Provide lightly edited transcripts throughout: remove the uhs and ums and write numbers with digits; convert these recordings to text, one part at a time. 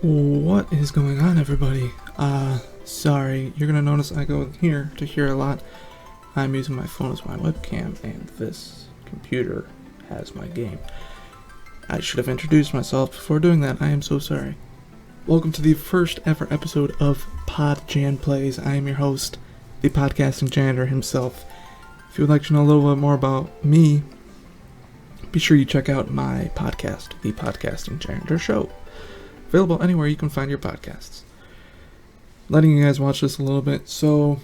What is going on, everybody? Sorry, you're gonna notice I go here to hear a lot. I'm using my phone as my webcam, and this computer has my game. I should have introduced myself before doing that. I am so sorry. Welcome to the first ever episode of PodJan Plays. I am your host, the podcasting janitor himself. If you would like to know a little bit more about me, be sure you check out my podcast, the Podcasting Janitor Show. Available anywhere you can find your podcasts. Letting you guys watch this a little bit. So,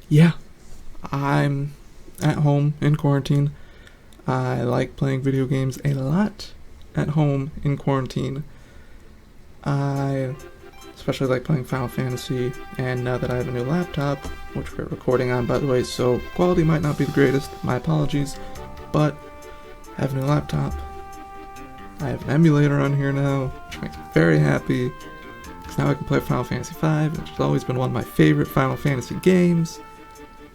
yeah, I'm at home in quarantine. I like playing video games a lot at home in quarantine. I especially like playing Final Fantasy, and now that I have a new laptop, which we're recording on, by the way, so quality might not be the greatest, my apologies, but I have a new laptop. I have an emulator on here now, which makes me very happy, because now I can play Final Fantasy V, which has always been one of my favorite Final Fantasy games,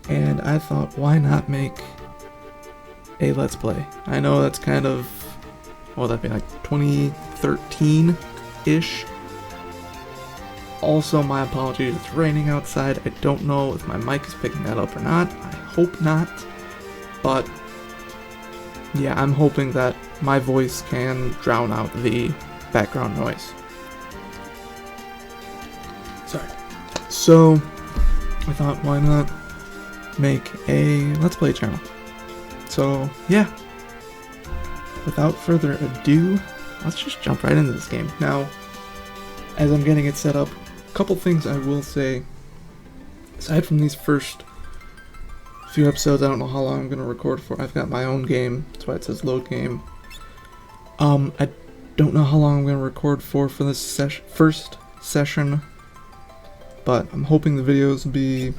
and I thought, why not make a Let's Play? I know that's kind of, well, that'd be like 2013-ish. Also, my apologies, it's raining outside. I don't know if my mic is picking that up or not. I hope not, but yeah, I'm hoping that my voice can drown out the background noise. Sorry. So, I thought, why not make a Let's Play channel? So, yeah. Without further ado, let's just jump right into this game. Now, as I'm getting it set up, a couple things I will say. Aside from these first few episodes, I don't know how long I'm going to record for. I've got my own game, that's why it says load game. I don't know how long I'm going to record for this first session, but I'm hoping the videos will be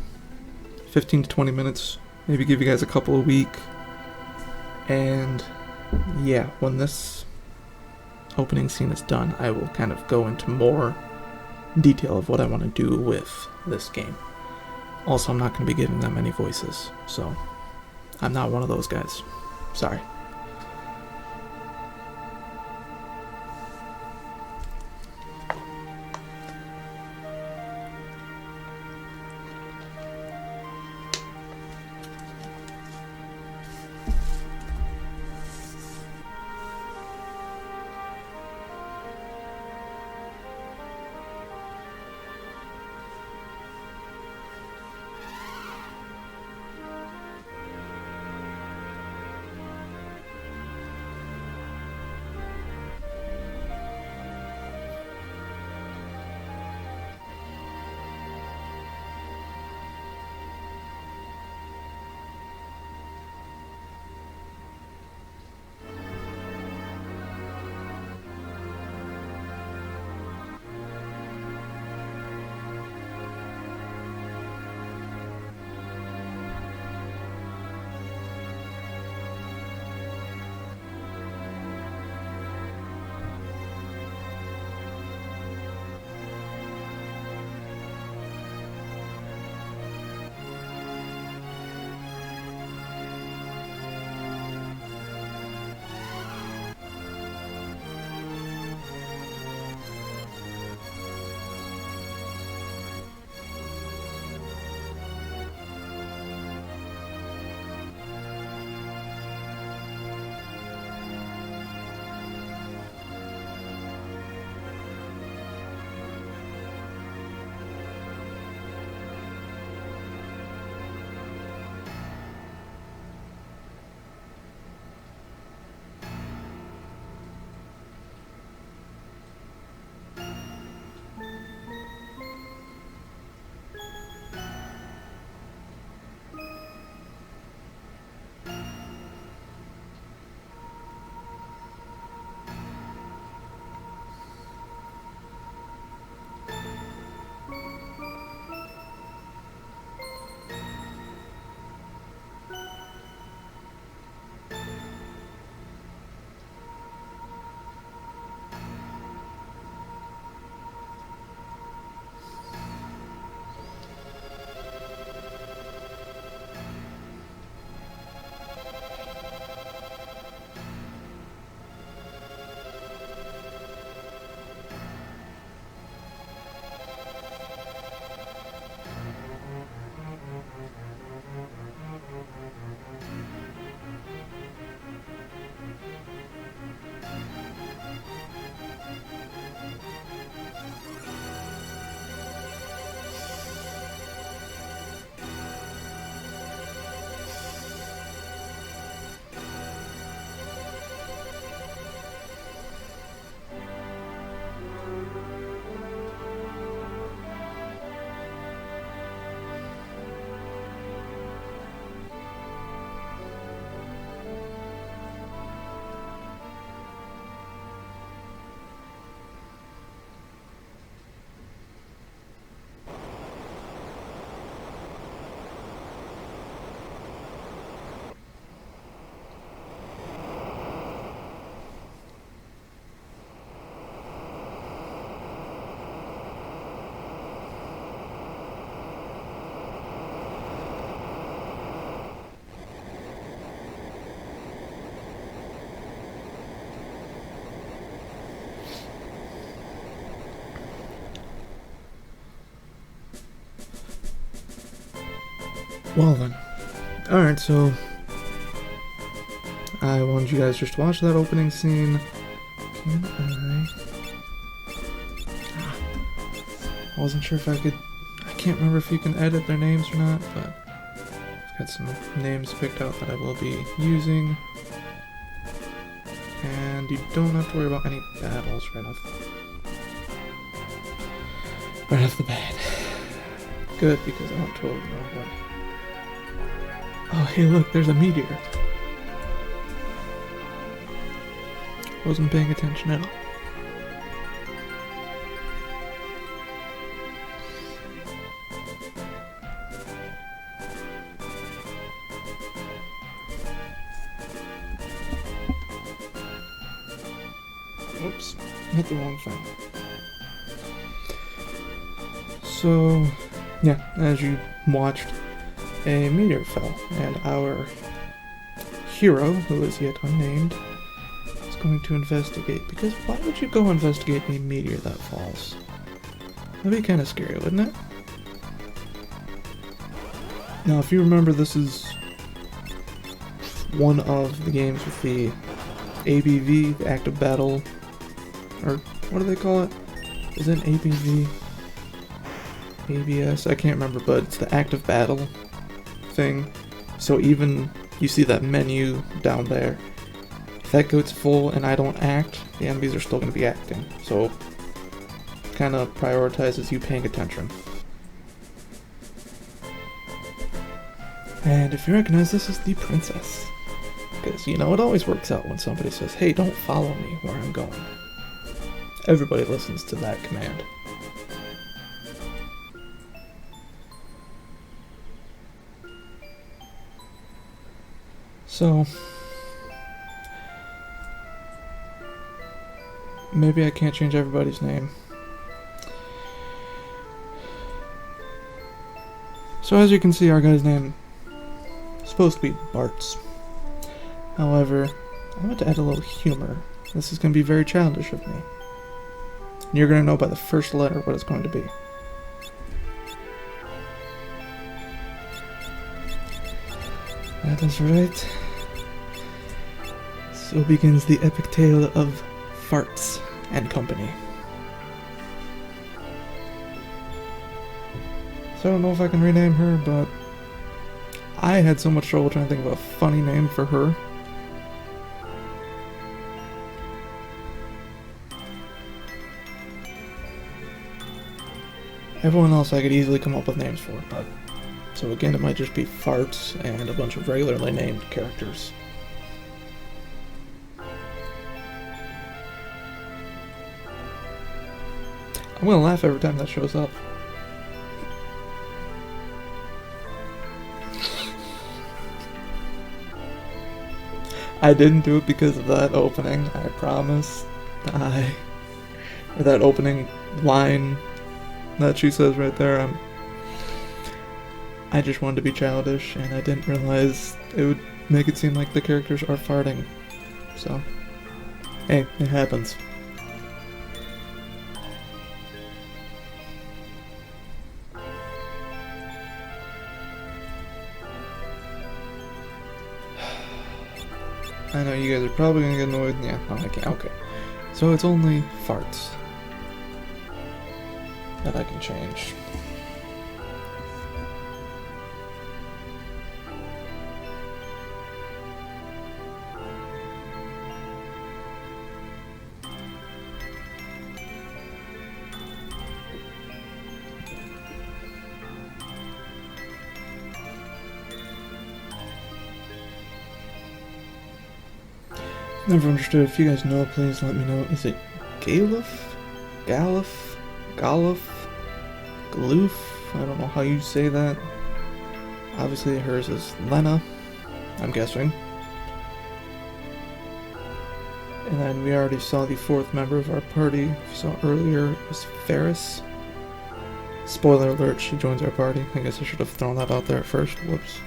15 to 20 minutes, maybe give you guys a couple a week, and yeah, when this opening scene is done, I will kind of go into more detail of what I want to do with this game. Also, I'm not going to be giving them any voices, so I'm not one of those guys. Sorry. Well then. Alright, so I wanted you guys just to watch that opening scene. I wasn't sure if I can't remember if you can edit their names or not, but I've got some names picked out that I will be using. And you don't have to worry about any battles right off the bat. Good, because I went totally the wrong way. Oh, hey look, there's a meteor. Wasn't paying attention at all. Oops, hit the wrong thing. So, yeah, as you watched, a meteor fell, and our hero, who is yet unnamed, is going to investigate. Because why would you go investigate a meteor that falls? That'd be kind of scary, wouldn't it? Now, if you remember, this is one of the games with the ABV, the active battle, or what do they call it? Is it an ABV? ABS? I can't remember, but it's the active battle thing. So even you see that menu down there, if that goes full and I don't act, the enemies are still going to be acting. So kind of prioritizes you paying attention. And if you recognize, this is the princess. Because, you know, it always works out when somebody says, hey, don't follow me where I'm going. Everybody listens to that command. So, maybe I can't change everybody's name. So as you can see, our guy's name is supposed to be Fartz. However, I want to add a little humor. This is going to be very childish of me. And you're going to know by the first letter what it's going to be. That is right. So begins the epic tale of Fartz and company. So I don't know if I can rename her, but I had so much trouble trying to think of a funny name for her. Everyone else I could easily come up with names for, but so again it might just be Fartz and a bunch of regularly named characters. I'm gonna laugh every time that shows up. I didn't do it because of that opening, I promise. Or that opening line that she says right there. I just wanted to be childish, and I didn't realize it would make it seem like the characters are farting. So, hey, it happens. I know you guys are probably gonna get annoyed. Yeah, no, I can't. Okay. So it's only Fartz that I can change. Never understood. If you guys know, please let me know. Is it Galuf? Galuf? Galuf? Galoof? I don't know how you say that. Obviously hers is Lena, I'm guessing. And then we already saw the fourth member of our party. If you saw earlier, it was Ferris. Spoiler alert, she joins our party. I guess I should have thrown that out there at first. Whoops.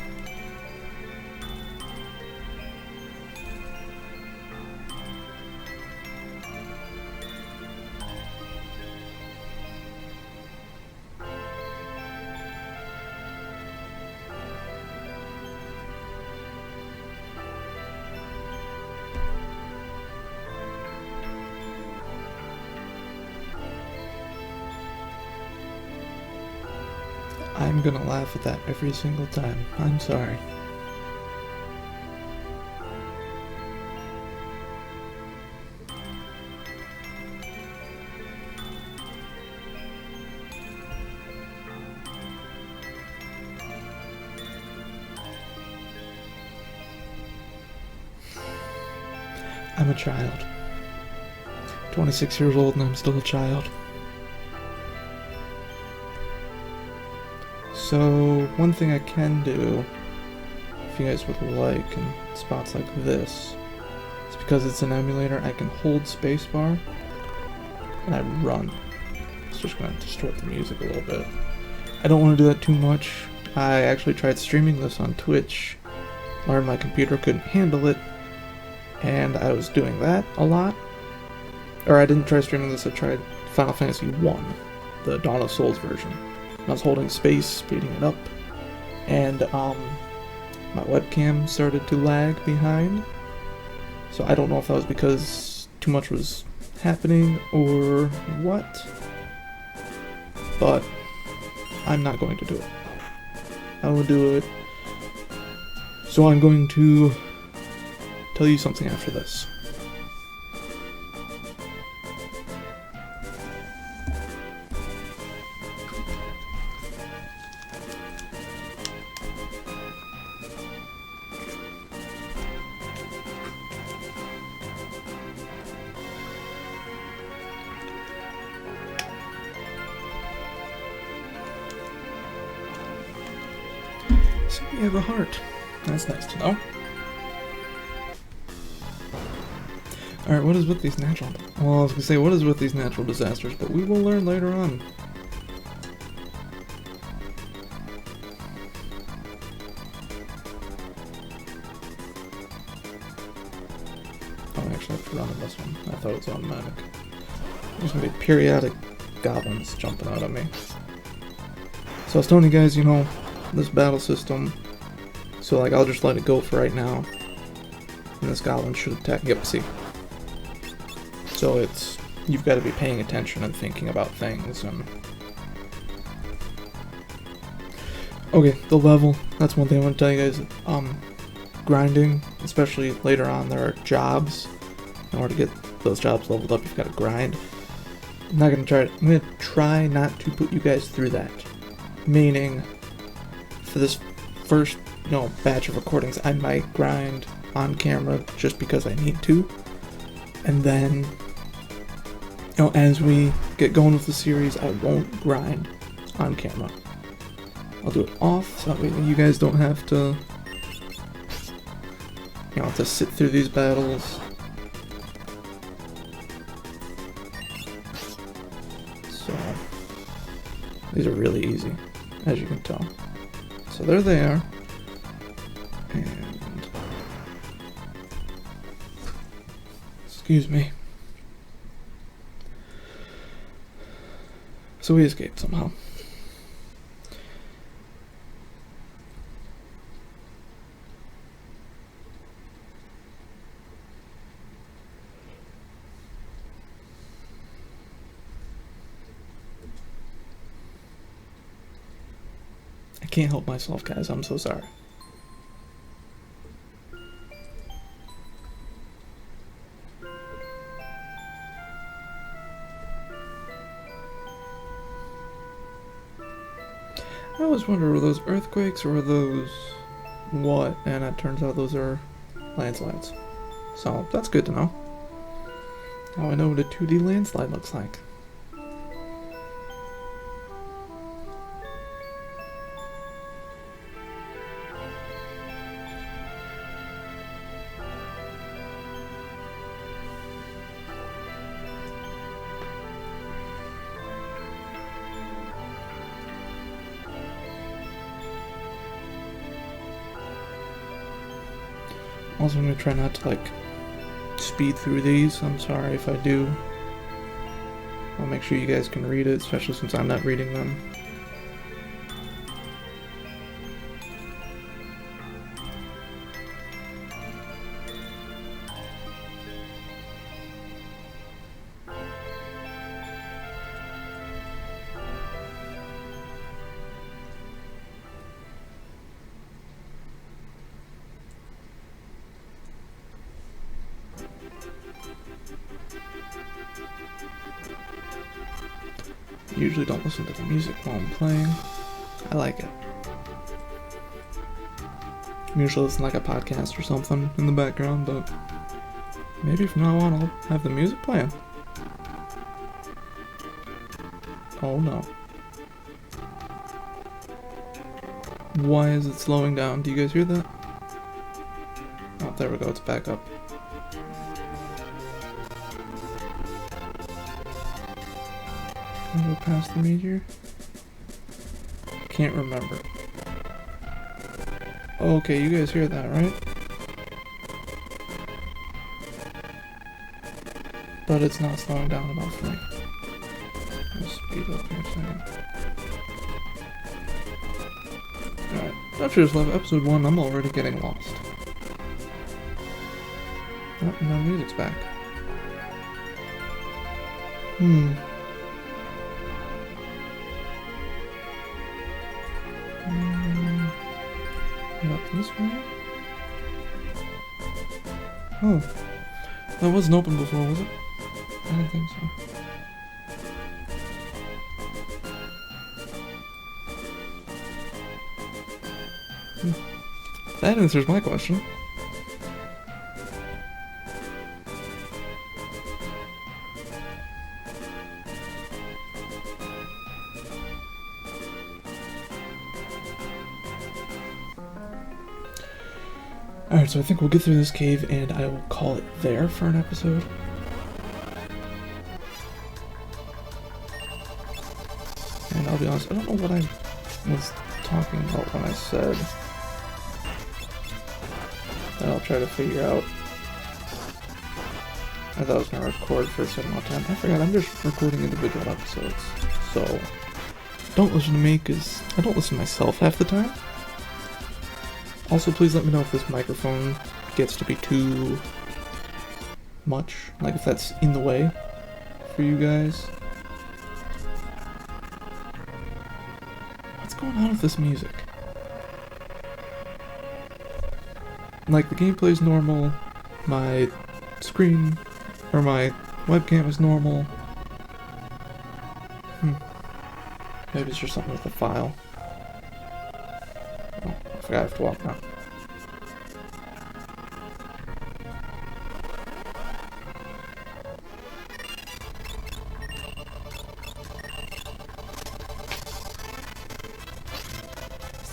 I'm gonna laugh at that every single time. I'm sorry. I'm a child. 26 years old and I'm still a child. So, one thing I can do, if you guys would like, in spots like this, is because it's an emulator, I can hold spacebar, and I run. It's just going to distort the music a little bit. I don't want to do that too much. I actually tried streaming this on Twitch, learned my computer couldn't handle it, and I was doing that a lot. Or I didn't try streaming this, I tried Final Fantasy 1, the Dawn of Souls version. I was holding space, speeding it up, and my webcam started to lag behind. So I don't know if that was because too much was happening or what, but I'm not going to do it. I will do it. So I'm going to tell you something after this. So we have a heart. That's nice to know. Alright, what is with these natural... Well, I was gonna say, what is with these natural disasters, but we will learn later on. Oh, I actually have to run on this one. I thought it was automatic. There's gonna be periodic goblins jumping out at me. So I was telling you guys, you know, this battle system, so like I'll just let it go for right now, and this goblin should attack. Yep, see. So it's, you've got to be paying attention and thinking about things. And okay, the level, that's one thing I want to tell you guys. Grinding, especially later on, there are jobs. In order to get those jobs leveled up, you've got to grind. I'm gonna try not to put you guys through that. Meaning, for this first, batch of recordings, I might grind on camera just because I need to. And then, as we get going with the series, I won't grind on camera. I'll do it off, so that way you guys don't have to, to sit through these battles. So, these are really easy, as you can tell. So there they are. And excuse me. So we escaped somehow. I can't help myself, guys. I'm so sorry. I always wonder, were those earthquakes or were those what? And it turns out those are landslides. So that's good to know. Now I know what a 2D landslide looks like. Also, I'm going to try not to, speed through these. I'm sorry if I do. I'll make sure you guys can read it, especially since I'm not reading them. usually don't listen to the music while I'm playing. I like it. I'm usually listening to like a podcast or something in the background, but maybe from now on I'll have the music playing. Oh no. Why is it slowing down? Do you guys hear that? Oh, there we go, it's back up. Can I go past the meteor? Can't remember. Okay, you guys hear that, right? But it's not slowing down enough for me. I'll speed up here a second. Alright, Dutchers Love episode 1, I'm already getting lost. Oh, now music's back. Up this way? Oh. That wasn't open before, was it? I don't think so. That answers my question. Alright, so I think we'll get through this cave and I will call it there for an episode. And I'll be honest, I don't know what I was talking about when I said that I'll try to figure out. I thought I was going to record for a certain amount of time. I forgot, I'm just recording individual episodes. So, don't listen to me because I don't listen to myself half the time. Also, please let me know if this microphone gets to be too much, like if that's in the way for you guys. What's going on with this music? Like, the gameplay's normal, my screen, or my webcam is normal. Maybe it's just something with the file. Oh, I forgot I have to walk now.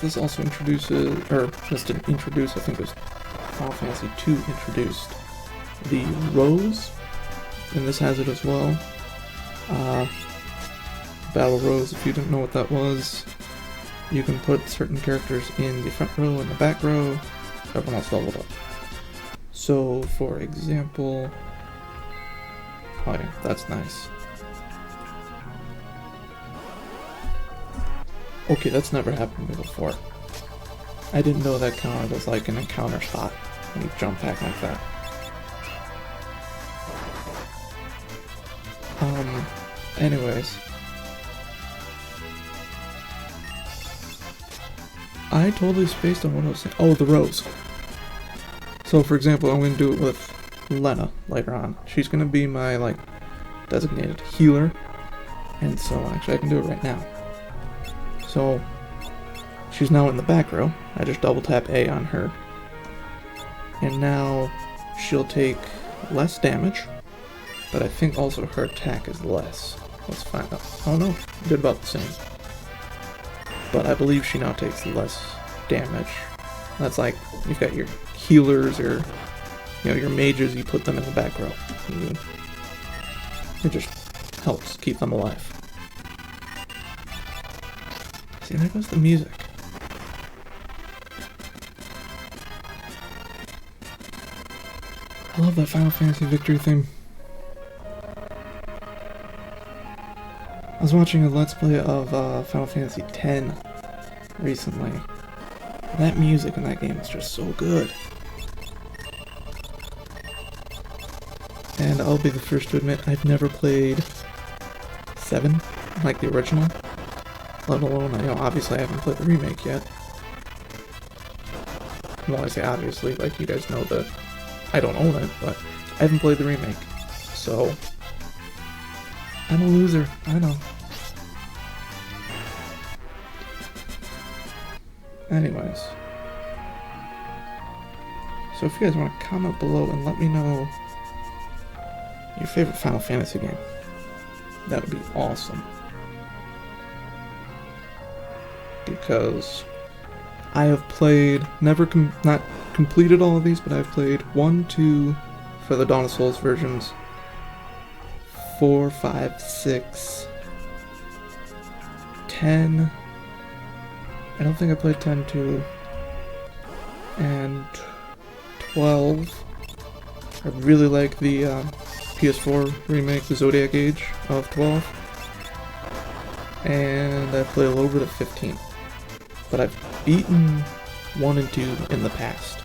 This also introduces, or just didn't introduce, I think it was Final Fantasy II introduced the Rose, and this has it as well. Battle Rose, if you didn't know what that was, you can put certain characters in the front row and the back row, everyone else leveled up. So, for example, oh yeah, that's nice. Okay, that's never happened to me before. I didn't know that counted as like an encounter spot when you jump back like that. Anyways. I totally spaced on what I was saying. Oh, the Rose. So, for example, I'm going to do it with Lena later on. She's going to be my, like, designated healer. And so, actually, I can do it right now. So, she's now in the back row. I just double tap A on her. And now, she'll take less damage. But I think also her attack is less. Let's find out. Oh no, did about the same. But I believe she now takes less damage. That's like, you've got your healers or, you know, your mages, you put them in the back row. It just helps keep them alive. See, there goes the music. I love that Final Fantasy victory theme. I was watching a Let's Play of Final Fantasy X recently. That music in that game is just so good. And I'll be the first to admit, I've never played 7, like the original. Let alone, you know, obviously I haven't played the remake yet. Well, I say obviously, like you guys know that I don't own it, but I haven't played the remake. So, I'm a loser, I know. Anyways. So if you guys want to comment below and let me know your favorite Final Fantasy game, that would be awesome. Because I have played, not completed all of these, but I've played 1, 2 for the Dawn of Souls versions, 4, 5, 6, 10. I don't think I played 10 too. And 12. I really like the PS4 remake, the Zodiac Age of 12. And I played a little bit of 15. But I've beaten 1 and 2 in the past.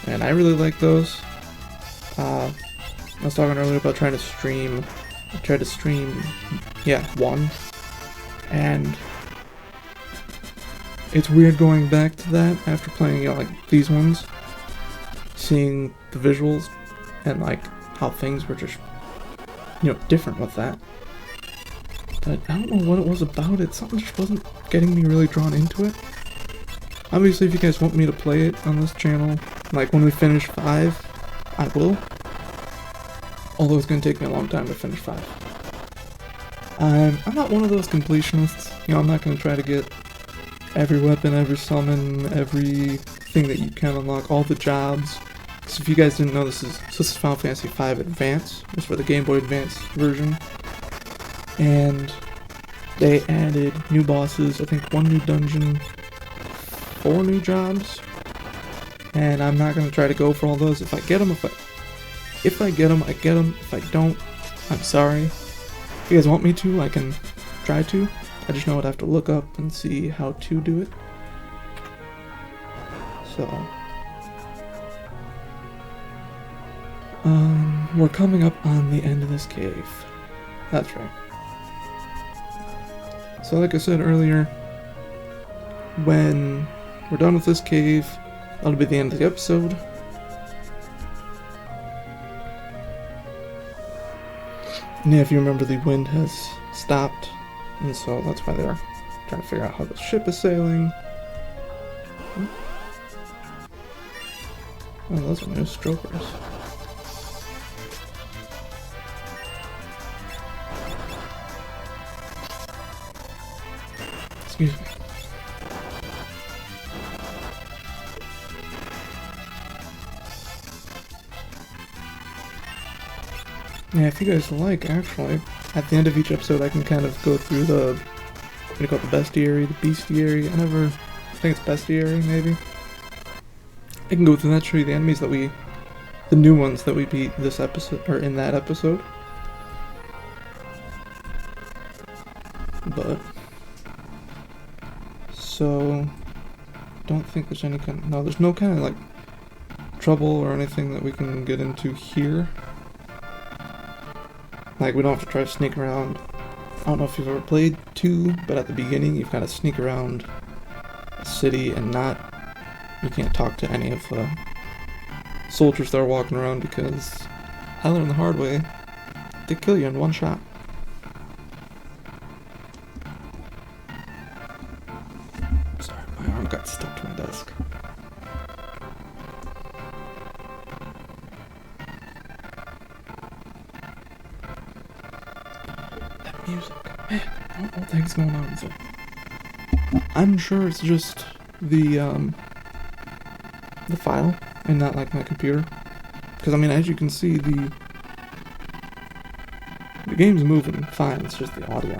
And I really like those. I was talking earlier about trying to stream. I tried to stream, 1. And it's weird going back to that after playing, like these ones. Seeing the visuals and like how things were just, different with that. But I don't know what it was about it. Something just wasn't getting me really drawn into it. Obviously, if you guys want me to play it on this channel, like when we finish 5, I will. Although it's going to take me a long time to finish 5. I'm not one of those completionists. I'm not going to try to get every weapon, every summon, everything that you can unlock, all the jobs. So if you guys didn't know, this is Final Fantasy V Advance. It's for the Game Boy Advance version. And they added new bosses, I think 1 new dungeon, 4 new jobs. And I'm not going to try to go for all those. If I get them, if I get them, I get them. If I don't, I'm sorry. If you guys want me to, I can try to. I just know I'd have to look up and see how to do it. So, we're coming up on the end of this cave. That's right. So like I said earlier, when we're done with this cave, that'll be the end of the episode. And yeah, if you remember, the wind has stopped, and so that's why they're trying to figure out how the ship is sailing. Oh, those are new strokers. Excuse me. Yeah, if you guys like, actually, at the end of each episode I can kind of go through the, what do you call it, the bestiary, the bestiary, I think it's bestiary, maybe? I can go through that, show you the enemies that the new ones that we beat this episode, or in that episode. But, so, don't think there's any there's no kind of, like, trouble or anything that we can get into here. Like, we don't have to try to sneak around. I don't know if you've ever played 2, but at the beginning you've got to sneak around a city and you can't talk to any of the soldiers that are walking around, because I learned the hard way, they kill you in 1 shot. Sorry, my arm got stuck to my desk. Music. Man, I don't know what the heck's going on. So I'm sure it's just the file and not like my computer. Because I mean, as you can see, the game's moving fine. It's just the audio,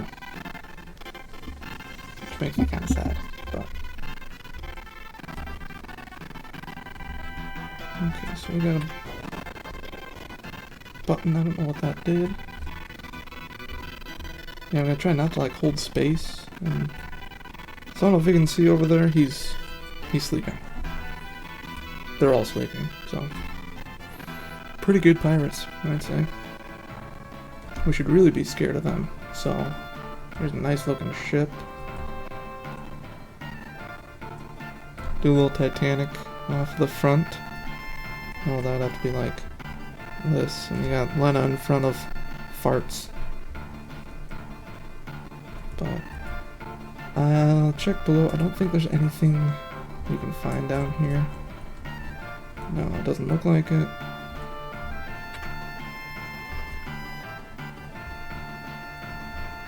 which makes me kind of sad. But okay, so we got a button. I don't know what that did. Yeah, I'm gonna try not to like hold space. And so I don't know if you can see over there. He's sleeping. They're all sleeping. So pretty good pirates, I'd say. We should really be scared of them. So here's a nice looking ship. Do a little Titanic off the front. Oh, that'd have to be like this. And you got Lena in front of Fartz. But I'll check below. I don't think there's anything you can find down here. No, it doesn't look like it.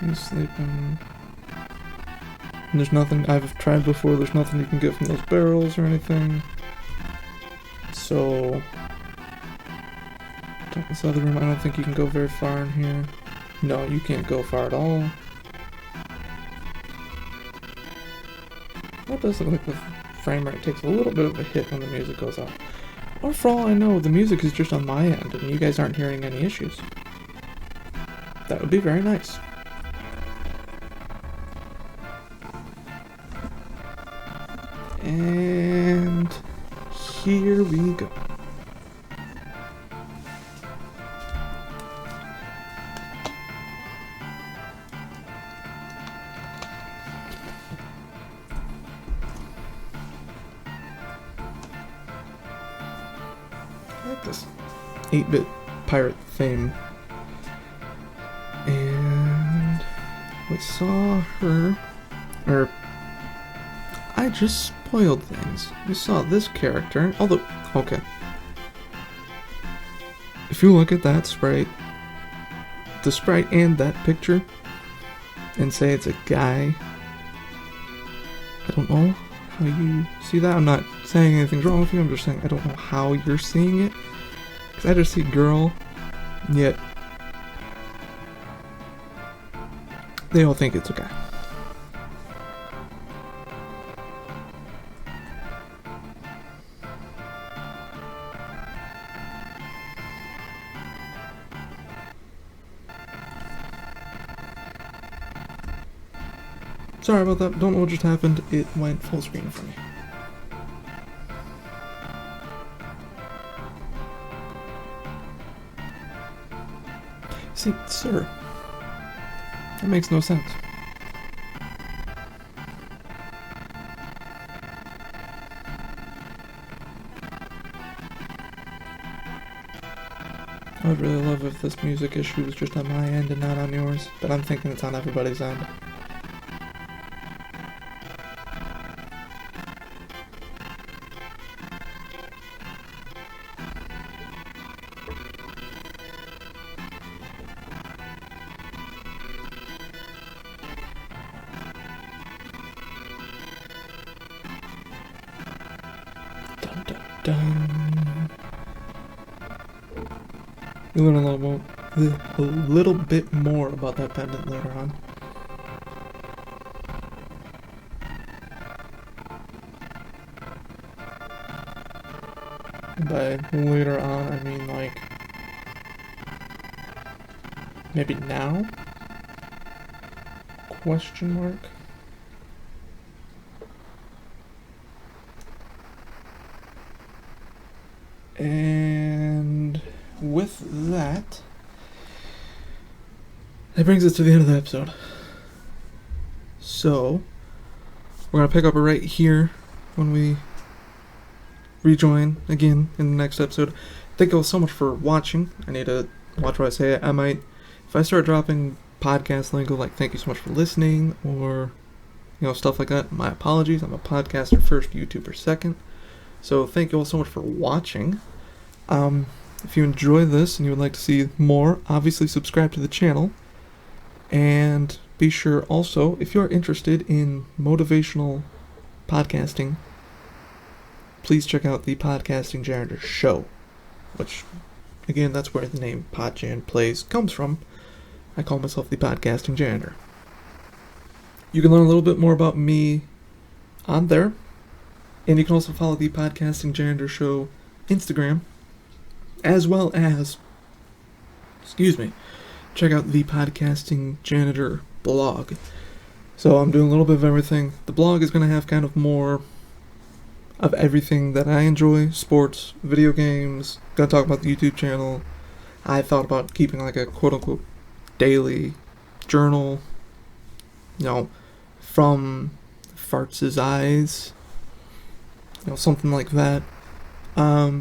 He's sleeping. And there's nothing, I've tried before, there's nothing you can get from those barrels or anything. So, this other room, I don't think you can go very far in here. No, you can't go far at all. That does look like the frame rate takes a little bit of a hit when the music goes off. Or for all I know, the music is just on my end and you guys aren't hearing any issues. That would be very nice. And here we go. I like this 8-bit pirate theme. And we saw her, or I just spoiled things. We saw this character, although, okay. If you look at that sprite, the sprite and that picture, and say it's a guy, I don't know how you see that. I'm not saying anything's wrong with you, I'm just saying I don't know how you're seeing it. Because I just see girl, yet they all think it's a guy. Sorry about that, don't know what just happened, it went full screen for me. See, sir, that makes no sense. I would really love if this music issue was just on my end and not on yours, but I'm thinking it's on everybody's end. Dun, dun, dun. You learn a little bit more about that pendant later on. By later on, I mean like maybe now? Question mark. And with that brings us to the end of the episode. So, we're going to pick up right here when we rejoin again in the next episode. Thank you all so much for watching. I need to watch what I say. I might, if I start dropping podcast lingo like thank you so much for listening or, you know, stuff like that, my apologies. I'm a podcaster first, YouTuber second. So thank you all so much for watching. If you enjoy this and you would like to see more, obviously subscribe to the channel. And be sure also, if you're interested in motivational podcasting, please check out the Podcasting Janitor Show. Which, again, that's where the name PodJan Plays comes from. I call myself the Podcasting Janitor. You can learn a little bit more about me on there. And you can also follow the Podcasting Janitor Show Instagram, as well as, check out the Podcasting Janitor blog. So I'm doing a little bit of everything. The blog is going to have kind of more of everything that I enjoy, sports, video games, going to talk about the YouTube channel. I thought about keeping like a quote-unquote daily journal, you know, from Fartz's eyes, you know, something like that.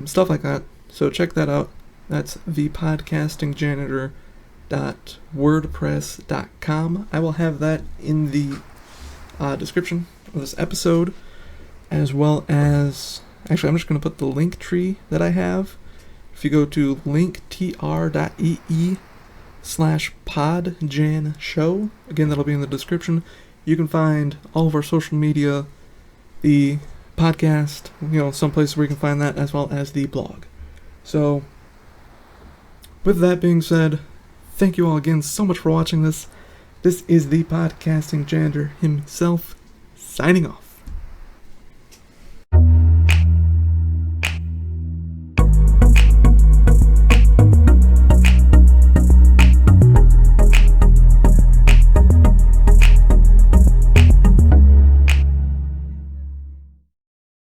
Stuff like that. So check that out. That's thepodcastingjanitor.wordpress.com. I will have that in the description of this episode. as well as, actually I'm just going to put the link tree that I have. If you go to linktr.ee/PodJan Show, again that'll be in the description, you can find all of our social media, the podcast, some places where you can find that, as well as the blog. So, with that being said, thank you all again so much for watching this. This is the podcasting janitor himself, signing off.